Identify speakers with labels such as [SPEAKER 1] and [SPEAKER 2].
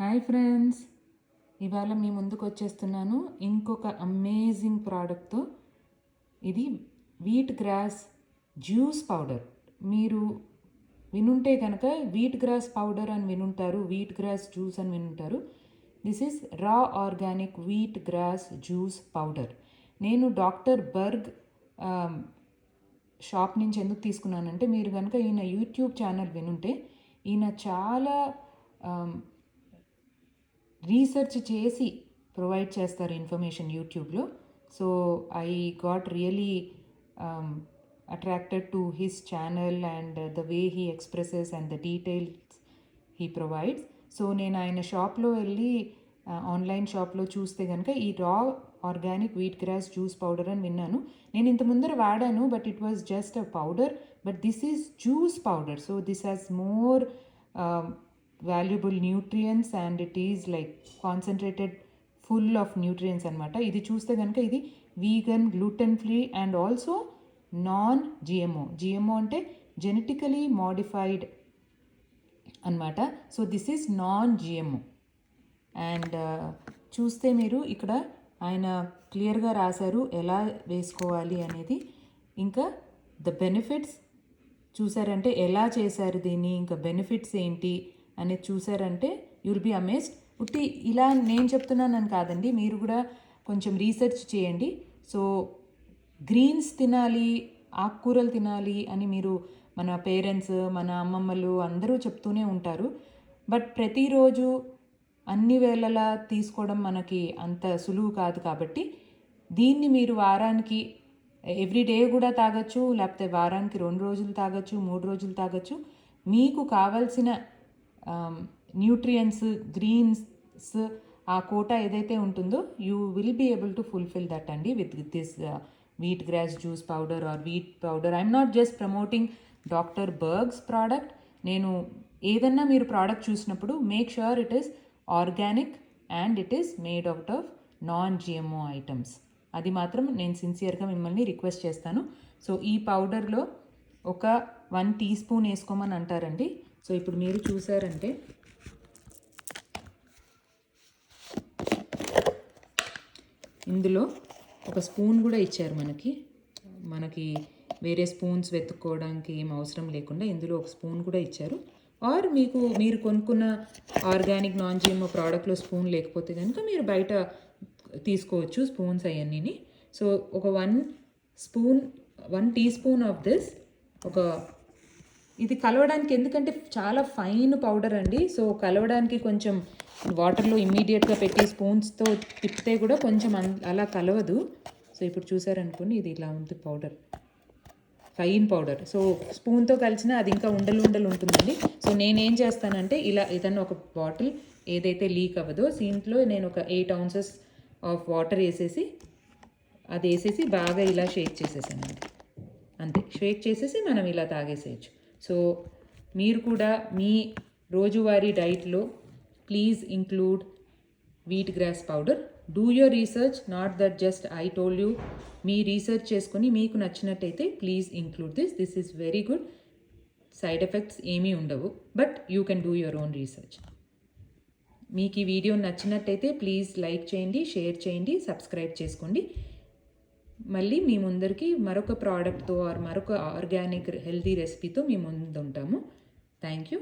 [SPEAKER 1] Hi friends, ఇవాళ మీ ముందుకు వచ్చేస్తున్నాను ఇంకొక అమేజింగ్ ప్రోడక్ట్తో. ఇది వీట్ గ్రాస్ జ్యూస్ పౌడర్. మీరు వినుంటే కనుక వీట్ గ్రాస్ పౌడర్ అని వినుంటారు, వీట్ గ్రాస్ జ్యూస్ అని వినుంటారు. దిస్ ఈజ్ రా organic wheat grass juice powder. నేను డాక్టర్ బర్గ్ షాప్ నుంచి ఎందుకు తీసుకున్నానంటే, మీరు కనుక ఈయన యూట్యూబ్ ఛానల్ వినుంటే ఈయన చాలా రీసెర్చ్ చేసి ప్రొవైడ్ చేస్తారు ఇన్ఫర్మేషన్ యూట్యూబ్లో. So I got really attracted to his channel and the way he expresses and the details he provides. So నేను ఆయన షాప్లో వెళ్ళి ఆన్లైన్ షాప్లో చూస్తే కనుక ఈ రా organic wheat grass juice powder అని విన్నాను. నేను ఇంత ముందర వాడాను, but it was just a powder, but this is juice powder. So this has more valuable nutrients and it is like concentrated full of nutrients అనమాట. ఇది చూస్తే కనుక ఇది vegan, gluten free and also non GMO. GMO అంటే genetically modified అనమాట. So this is non GMO. And చూస్తే మీరు ఇక్కడ ఆయన క్లియర్గా రాశారు ఎలా వేసుకోవాలి అనేది. ఇంకా ద బెనిఫిట్స్ చూసారంటే ఎలా చేశారు దీన్ని, ఇంకా బెనిఫిట్స్ ఏంటి అనేది చూసారంటే యూ విల్ బీ అమేజ్డ్. ఉట్టి ఇలా నేను చెప్తున్నానని కాదండి, మీరు కూడా కొంచెం రీసెర్చ్ చేయండి. సో గ్రీన్స్ తినాలి, ఆకుకూరలు తినాలి అని మీరు మన పేరెంట్స్, మన అమ్మమ్మలు అందరూ చెప్తూనే ఉంటారు. బట్ ప్రతిరోజు అన్ని వేళలా తీసుకోవడం మనకి అంత సులువు కాదు. కాబట్టి దీన్ని మీరు వారానికి ఎవ్రీడే కూడా తాగొచ్చు, లేకపోతే వారానికి 2 రోజులు తాగొచ్చు, 3 రోజులు తాగొచ్చు. మీకు కావాల్సిన న్యూట్రియంట్స్, గ్రీన్స్, ఆ కోటా ఏదైతే ఉంటుందో you will be able to fulfil that అండి with this wheat grass juice powder or wheat powder. I'm not just promoting doctor Berg's product. నేను ఏదన్నా మీరు ప్రోడక్ట్ చూసినప్పుడు make sure it is organic and it is made out of non GMO items. అది మాత్రం నేను సిన్సియర్గా మిమ్మల్ని request చేస్తాను. సో ఈ పౌడర్లో ఒక 1 టీ స్పూన్ వేసుకోమని అంటారండి. సో ఇప్పుడు మీరు చూసారంటే ఇందులో ఒక స్పూన్ కూడా ఇచ్చారు మనకి వేరే స్పూన్స్ వెతుక్కోవడానికి ఏం అవసరం లేకుండా ఇందులో ఒక స్పూన్ కూడా ఇచ్చారు. ఆర్ మీరు కొనుక్కున్న ఆర్గానిక్ నాన్ జిఎంఓ ప్రోడక్ట్లో స్పూన్ లేకపోతే కనుక మీరు బయట తీసుకోవచ్చు స్పూన్స్ అవన్నీని. సో ఒక 1 టీ స్పూన్ ఆఫ్ దిస్. ఇది కలవడానికి, ఎందుకంటే చాలా ఫైన్ పౌడర్ అండి. సో కలవడానికి కొంచెం వాటర్లో ఇమ్మీడియట్గా పెట్టి స్పూన్స్తో తిప్పితే కూడా కొంచెం అలా కలవదు. సో ఇప్పుడు చూసారనుకోండి, ఇది ఇలా ఉంది పౌడర్, ఫైన్ పౌడర్. సో స్పూన్తో కలిసిన అది ఇంకా ఉండలు ఉంటుందండి. సో నేనేం చేస్తానంటే ఇలా ఏదన్నా ఒక బాటిల్ ఏదైతే లీక్ అవ్వదో దీంట్లో నేను ఒక 8 ounces ఆఫ్ వాటర్ వేసేసి బాగా ఇలా షేక్ చేసేసానండి. అంతే, షేక్ చేసేసి మనం ఇలా తాగేసేయచ్చు. సో మీరు కూడా మీ రోజువారీ డైట్లో please include wheat grass powder. Do your research, not that just I told you. Me research చేసుకొని మీకు నచ్చినట్టయితే please include this is very good. Side effects ఏమీ ఉండవు, but you can do your own research. మీకు ఈ video నచ్చినట్టయితే please like చేయండి, share చేయండి, సబ్స్క్రైబ్ చేసుకోండి. మళ్ళీ మీ ముందరికి మరొక ప్రోడక్ట్తో ఆర్ మరొక ఆర్గానిక్ హెల్తీ రెసిపీతో మీ ముందు ఉంటాము. Thank you.